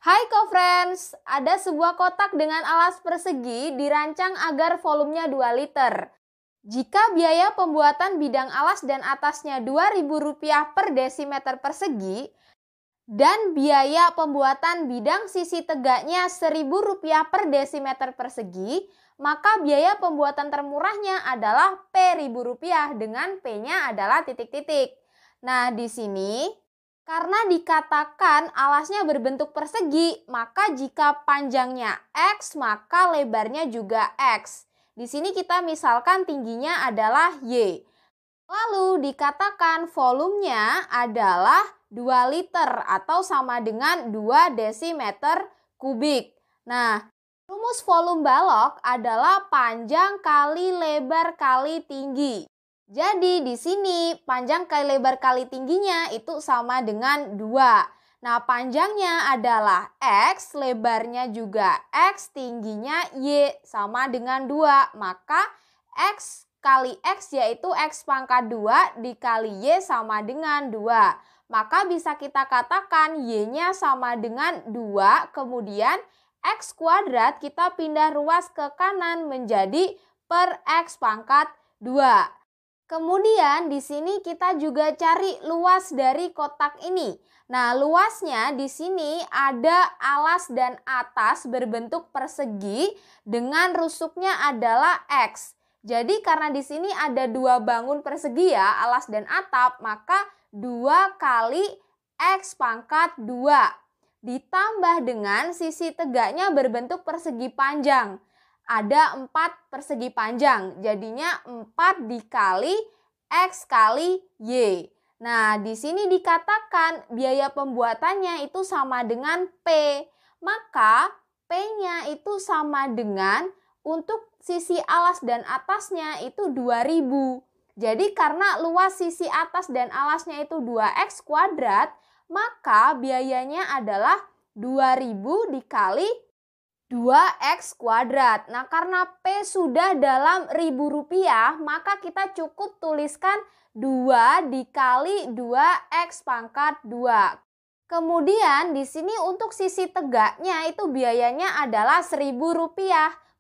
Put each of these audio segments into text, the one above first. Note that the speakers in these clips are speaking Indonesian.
Hai co-friends, ada sebuah kotak dengan alas persegi dirancang agar volumenya 2 liter. Jika biaya pembuatan bidang alas dan atasnya Rp2.000 per desimeter persegi dan biaya pembuatan bidang sisi tegaknya Rp1.000 per desimeter persegi, maka biaya pembuatan termurahnya adalah P-Rp1.000 dengan P-nya adalah titik-titik. Nah, di sini karena dikatakan alasnya berbentuk persegi, maka jika panjangnya X, maka lebarnya juga X. Di sini kita misalkan tingginya adalah Y. Lalu dikatakan volumenya adalah 2 liter atau sama dengan 2 desimeter kubik. Nah, rumus volume balok adalah panjang kali lebar kali tinggi. Jadi di sini panjang kali lebar kali tingginya itu sama dengan 2. Nah, panjangnya adalah X, lebarnya juga X, tingginya Y sama dengan 2. Maka X kali X yaitu X pangkat 2 dikali Y sama dengan 2. Maka bisa kita katakan Y-nya sama dengan 2, kemudian X kuadrat kita pindah ruas ke kanan menjadi per X pangkat 2. Kemudian di sini kita juga cari luas dari kotak ini. Nah, luasnya di sini ada alas dan atas berbentuk persegi dengan rusuknya adalah X. Jadi karena di sini ada 2 bangun persegi ya, alas dan atap, maka 2 kali X pangkat 2. Ditambah dengan sisi tegaknya berbentuk persegi panjang. Ada 4 persegi panjang, jadinya 4 dikali X kali Y. Nah, di sini dikatakan biaya pembuatannya itu sama dengan P. Maka P-nya itu sama dengan untuk sisi alas dan atasnya itu 2000. Jadi karena luas sisi atas dan alasnya itu 2X kuadrat, maka biayanya adalah 2000 dikali 2X kuadrat. Nah, karena P sudah dalam Rp1.000, maka kita cukup tuliskan 2 dikali 2X pangkat 2. Kemudian di sini untuk sisi tegaknya itu biayanya adalah Rp1.000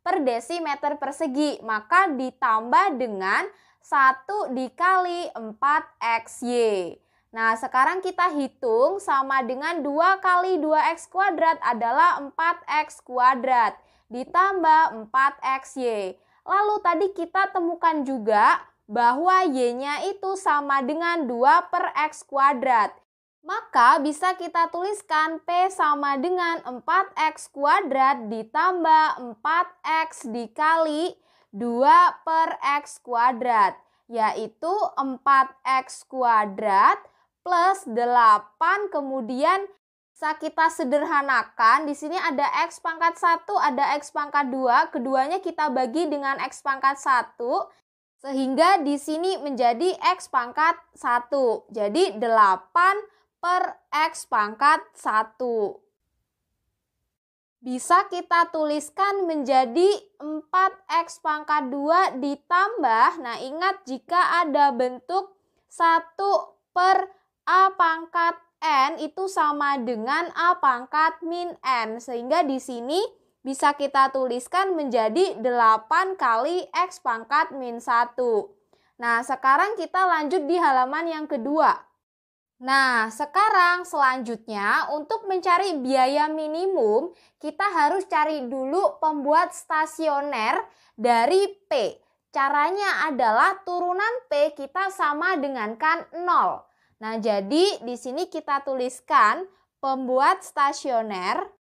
per desimeter persegi. Maka ditambah dengan 1 dikali 4XY. Nah, sekarang kita hitung sama dengan 2 kali 2X kuadrat adalah 4X kuadrat ditambah 4XY. Lalu tadi kita temukan juga bahwa Y-nya itu sama dengan 2 per X kuadrat. Maka bisa kita tuliskan P sama dengan 4X kuadrat ditambah 4X dikali 2 per X kuadrat, yaitu 4X kuadrat plus 8, kemudian bisa kita sederhanakan. Di sini ada X pangkat 1, ada X pangkat 2. Keduanya kita bagi dengan X pangkat 1. Sehingga di sini menjadi X pangkat 1. Jadi 8 per X pangkat 1. Bisa kita tuliskan menjadi 4X pangkat 2 ditambah. Nah, ingat jika ada bentuk 1 per A pangkat N itu sama dengan A pangkat min N. Sehingga di sini bisa kita tuliskan menjadi 8 kali X pangkat min 1. Nah, sekarang kita lanjut di halaman yang kedua. Nah, sekarang selanjutnya untuk mencari biaya minimum, kita harus cari dulu pembuat stasioner dari P. Caranya adalah turunan P kita sama dengankan 0. Nah, jadi di sini kita tuliskan pembuat stasioner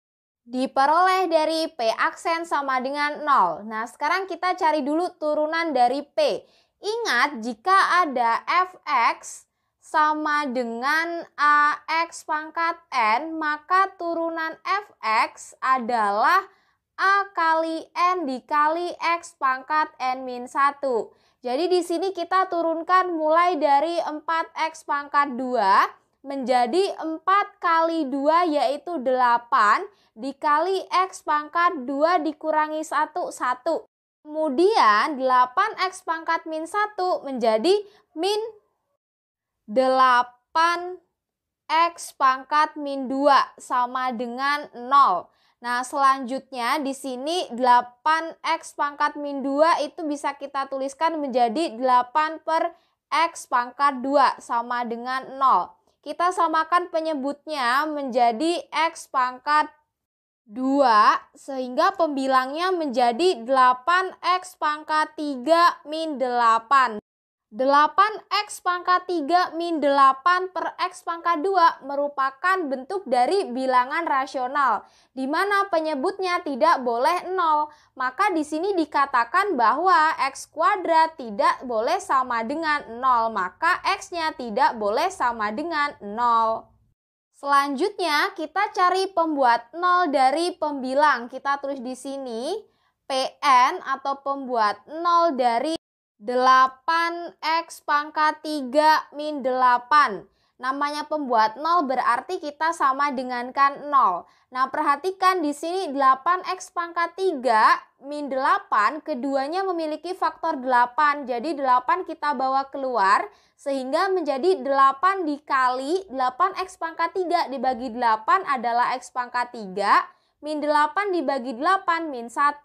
diperoleh dari P aksen sama dengan 0. Nah, sekarang kita cari dulu turunan dari P. Ingat, jika ada Fx sama dengan AX pangkat N, maka turunan Fx adalah A kali N dikali X pangkat N-1. Jadi di sini kita turunkan mulai dari 4X pangkat 2 menjadi 4 kali 2 yaitu 8 dikali X pangkat 2 dikurangi 1, 1. Kemudian 8X pangkat min 1 menjadi min 8 X pangkat min 2 sama dengan 0. Nah, selanjutnya di sini 8X pangkat min 2 itu bisa kita tuliskan menjadi 8 per X pangkat 2 sama dengan 0. Kita samakan penyebutnya menjadi X pangkat 2 sehingga pembilangnya menjadi 8X pangkat 3 min 8. 8X pangkat 3 min 8 per X pangkat 2 merupakan bentuk dari bilangan rasional, di mana penyebutnya tidak boleh 0. Maka di sini dikatakan bahwa X kuadrat tidak boleh sama dengan 0, maka X-nya tidak boleh sama dengan 0. Selanjutnya kita cari pembuat 0 dari pembilang. Kita tulis di sini Pn atau pembuat 0 dari 8X pangkat 3 min 8. Namanya pembuat 0 berarti kita sama dengankan 0. Nah, perhatikan di sini 8X pangkat 3 min 8, keduanya memiliki faktor 8. Jadi 8 kita bawa keluar sehingga menjadi 8 dikali 8X pangkat 3 dibagi 8 adalah X pangkat 3, min 8 dibagi 8 min 1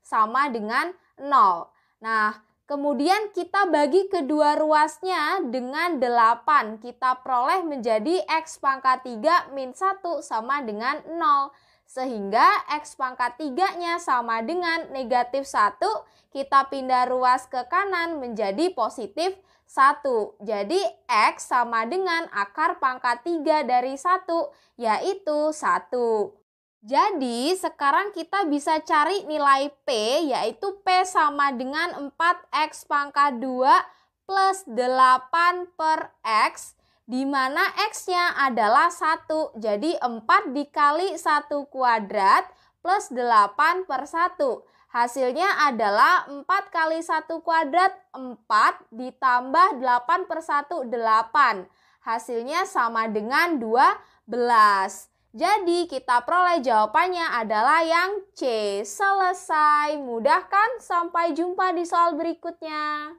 sama dengan 0. Nah, kemudian kita bagi kedua ruasnya dengan 8. Kita peroleh menjadi X pangkat 3 min 1 sama dengan 0. Sehingga X pangkat 3-nya sama dengan negatif 1. Kita pindah ruas ke kanan menjadi positif 1. Jadi X sama dengan akar pangkat 3 dari 1, yaitu 1. Jadi sekarang kita bisa cari nilai P, yaitu P sama dengan 4X pangkat 2 plus 8 per X, di mana X-nya adalah 1. Jadi 4 dikali 1 kuadrat plus 8 per 1. Hasilnya adalah 4 kali 1 kuadrat 4 ditambah 8 per 1, 8. Hasilnya sama dengan 12. Jadi kita peroleh jawabannya adalah yang C. Selesai. Mudah kan? Sampai jumpa di soal berikutnya.